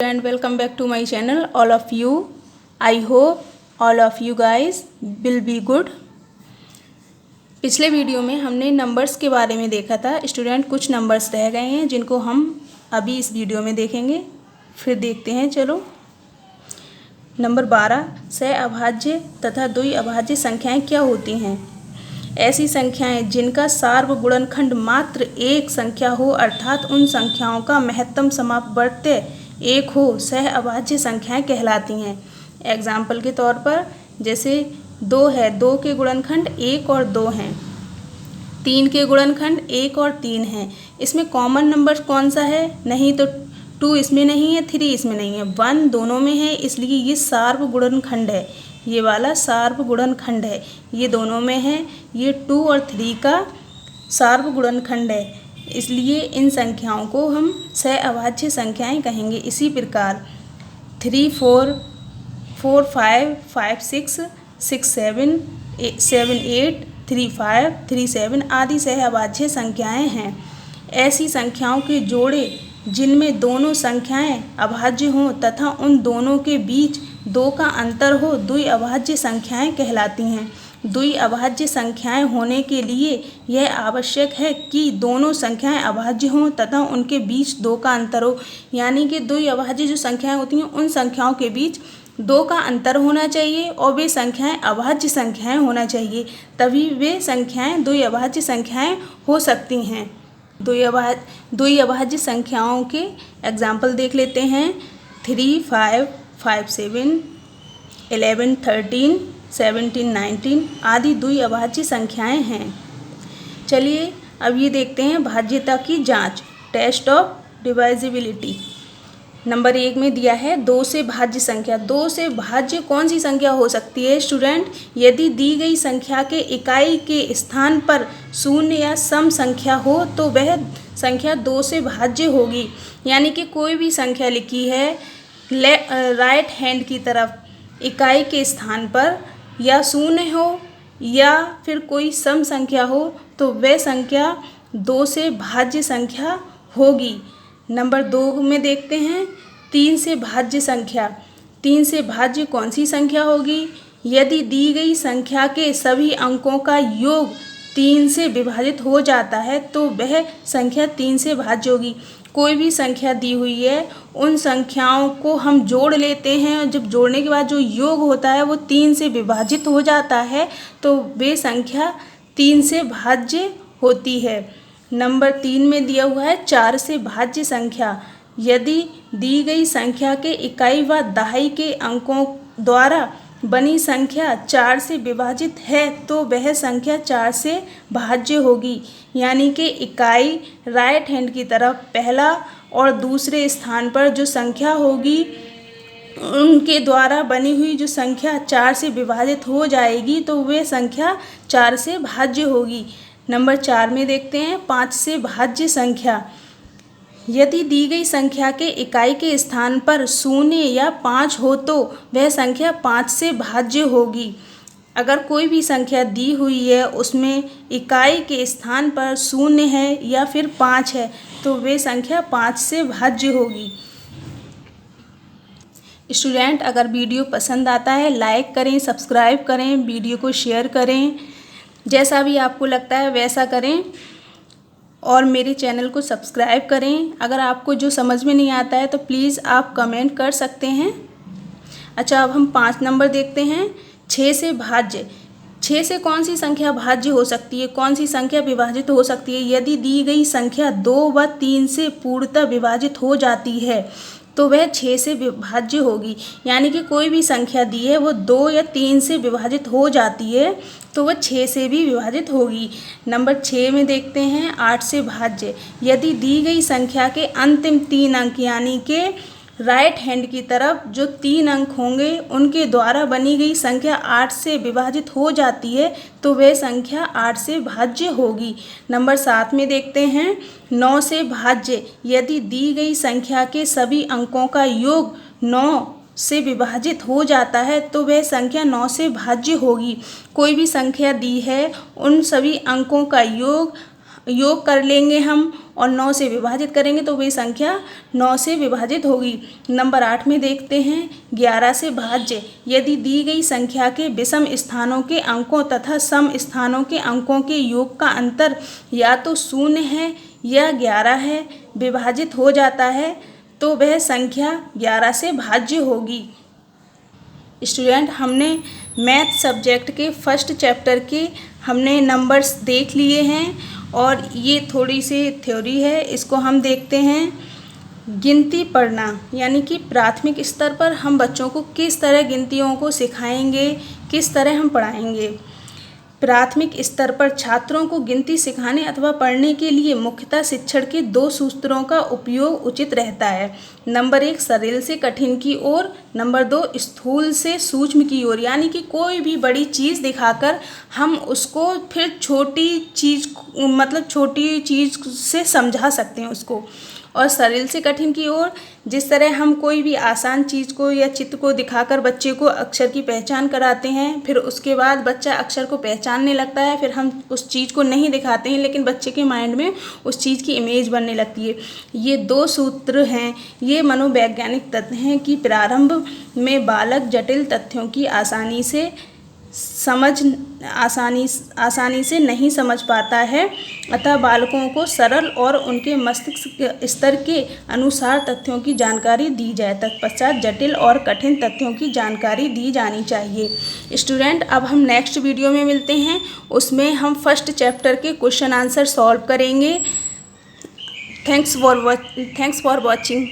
And welcome back to my channel, all of you. I hope all of you guys will be good. पिछले video में हमने numbers के बारे में देखा था स्टूडेंट। कुछ नंबर्स रह गए हैं जिनको हम अभी इस वीडियो में देखेंगे। फिर देखते हैं, चलो। नंबर 12, सहअभाज्य तथा द्वि अभाज्य संख्याएं क्या होती हैं? ऐसी संख्याएं जिनका सार्वगुणनखंड मात्र एक संख्या हो, अर्थात उन संख्याओं का महत्तम समापवर्त्य एक हो, सहअभाज्य संख्याएं कहलाती हैं। एग्जाम्पल के तौर पर जैसे 2 है, 2 के गुणनखंड 1 और 2 हैं। 3 के गुणनखंड 1 और 3 हैं। इसमें कॉमन नंबर कौन सा है? नहीं तो 2 इसमें नहीं है, 3 इसमें नहीं है, 1 दोनों में है, इसलिए ये सार्वगुणनखंड है। ये वाला सार्वगुणनखंड है, ये दोनों में है। ये 2 और 3 का सार्वगुणनखंड है, इसलिए इन संख्याओं को हम सहअभाज्य संख्याएं कहेंगे। इसी प्रकार 3 4 4 5 5 6 6 7 7 8 3 5 3 7 आदि सहअभाज्य संख्याएं हैं। ऐसी संख्याओं के जोड़े जिनमें दोनों संख्याएं अभाज्य हों तथा उन दोनों के बीच 2 का अंतर हो, द्वि अभाज्य संख्याएं कहलाती हैं। द्वि अभाज्य संख्याएं होने के लिए यह आवश्यक है कि दोनों संख्याएं अभाज्य हों तथा उनके बीच 2 का अंतर हो। यानी कि द्वि अभाज्य जो संख्याएं होती हैं उन संख्याओं के बीच 2 का अंतर होना चाहिए और वे संख्याएं अभाज्य संख्याएं होना चाहिए, तभी वे संख्याएं द्वि अभाज्य संख्याएं हो सकती हैं। द्वि अभाज्य संख्याओं के एग्जाम्पल देख लेते हैं। 3 5 5 7 11 13 17 19 आदि द्वि अभाज्य संख्याएं हैं। चलिए अब ये देखते हैं भाज्यता की जांच, टेस्ट ऑफ डिवाइजिबिलिटी। नंबर 1 में दिया है 2 से भाज्य संख्या। 2 से भाज्य कौन सी संख्या हो सकती है स्टूडेंट? यदि दी गई संख्या के इकाई के स्थान पर शून्य या सम संख्या हो तो वह संख्या 2 से भाज्य होगी। यानी कि कोई भी संख्या लिखी है राइट हैंड की तरफ इकाई के स्थान पर या शून्य हो या फिर कोई सम संख्या हो तो वह संख्या 2 से भाज्य संख्या होगी। नंबर 2 में देखते हैं 3 से भाज्य संख्या। 3 से भाज्य कौन सी संख्या होगी? यदि दी गई संख्या के सभी अंकों का योग 3 से विभाजित हो जाता है तो वह संख्या 3 से भाज्य होगी। कोई भी संख्या दी हुई है, उन संख्याओं को हम जोड़ लेते हैं और जब जोड़ने के बाद जो योग होता है वो 3 से विभाजित हो जाता है तो वे संख्या 3 से भाज्य होती है। नंबर 3 में दिया हुआ है 4 से भाज्य संख्या। यदि दी गई संख्या के इकाई व दहाई के अंकों द्वारा बनी संख्या 4 से विभाजित है तो वह संख्या 4 से भाज्य होगी। यानी कि इकाई राइट हैंड की तरफ पहला और दूसरे स्थान पर जो संख्या होगी उनके द्वारा बनी हुई जो संख्या 4 से विभाजित हो जाएगी तो वह संख्या 4 से भाज्य होगी। नंबर 4 में देखते हैं 5 से भाज्य संख्या। यदि दी गई संख्या के इकाई के स्थान पर शून्य या 5 हो तो वह संख्या 5 से भाज्य होगी। अगर कोई भी संख्या दी हुई है उसमें इकाई के स्थान पर शून्य है या फिर 5 है तो वह संख्या 5 से भाज्य होगी। स्टूडेंट, अगर वीडियो पसंद आता है लाइक करें, सब्सक्राइब करें, वीडियो को शेयर करें, जैसा भी आपको लगता है वैसा करें और मेरे चैनल को सब्सक्राइब करें। अगर आपको जो समझ में नहीं आता है तो प्लीज़ आप कमेंट कर सकते हैं। अच्छा, अब हम 5 नंबर देखते हैं। 6 से भाज्य। 6 से कौन सी संख्या भाज्य हो सकती है, कौन सी संख्या विभाजित हो सकती है? यदि दी गई संख्या 2 व 3 से पूर्णतः विभाजित हो जाती है तो वह 6 से विभाज्य होगी। यानी कि कोई भी संख्या दी है वो 2 या 3 से विभाजित हो जाती है तो वह 6 से भी विभाजित होगी। नंबर 6 में देखते हैं 8 से भाज्य। यदि दी गई संख्या के अंतिम 3 अंक यानी कि राइट हैंड की तरफ जो 3 अंक होंगे उनके द्वारा बनी गई संख्या 8 से विभाजित हो जाती है तो वह संख्या 8 से भाज्य होगी। नंबर 7 में देखते हैं 9 से भाज्य। यदि दी गई संख्या के सभी अंकों का योग 9 से विभाजित हो जाता है तो वह संख्या 9 से भाज्य होगी। कोई भी संख्या दी है उन सभी अंकों का योग योग कर लेंगे हम और 9 से विभाजित करेंगे तो वही संख्या 9 से विभाजित होगी। नंबर 8 में देखते हैं 11 से भाज्य। यदि दी गई संख्या के विषम स्थानों के अंकों तथा सम स्थानों के अंकों के योग का अंतर या तो 0 है या 11 है, विभाजित हो जाता है, तो वह संख्या 11 से भाज्य होगी। स्टूडेंट, हमने मैथ सब्जेक्ट के फर्स्ट चैप्टर के हमने नंबर्स देख लिए हैं और ये थोड़ी सी थ्योरी है, इसको हम देखते हैं। गिनती पढ़ना यानी कि प्राथमिक स्तर पर हम बच्चों को किस तरह गिनतियों को सिखाएंगे, किस तरह हम पढ़ाएंगे। प्राथमिक स्तर पर छात्रों को गिनती सिखाने अथवा पढ़ने के लिए मुख्यतः शिक्षण के 2 सूत्रों का उपयोग उचित रहता है। नंबर 1 सरल से कठिन की ओर, नंबर 2 स्थूल से सूक्ष्म की ओर। यानी कि कोई भी बड़ी चीज़ दिखाकर हम उसको फिर छोटी चीज़ से समझा सकते हैं उसको। और सरल से कठिन की ओर, जिस तरह हम कोई भी आसान चीज़ को या चित्र को दिखाकर बच्चे को अक्षर की पहचान कराते हैं, फिर उसके बाद बच्चा अक्षर को पहचानने लगता है, फिर हम उस चीज़ को नहीं दिखाते हैं लेकिन बच्चे के माइंड में उस चीज़ की इमेज बनने लगती है। ये 2 सूत्र हैं, ये मनोवैज्ञानिक तथ्य हैं कि प्रारंभ में बालक जटिल तथ्यों की आसानी से नहीं समझ पाता है, अतः बालकों को सरल और उनके मस्तिष्क स्तर के अनुसार तथ्यों की जानकारी दी जाए, तत्पश्चात जटिल और कठिन तथ्यों की जानकारी दी जानी चाहिए। स्टूडेंट, अब हम नेक्स्ट वीडियो में मिलते हैं, उसमें हम फर्स्ट चैप्टर के क्वेश्चन आंसर सॉल्व करेंगे। Thanks for watching.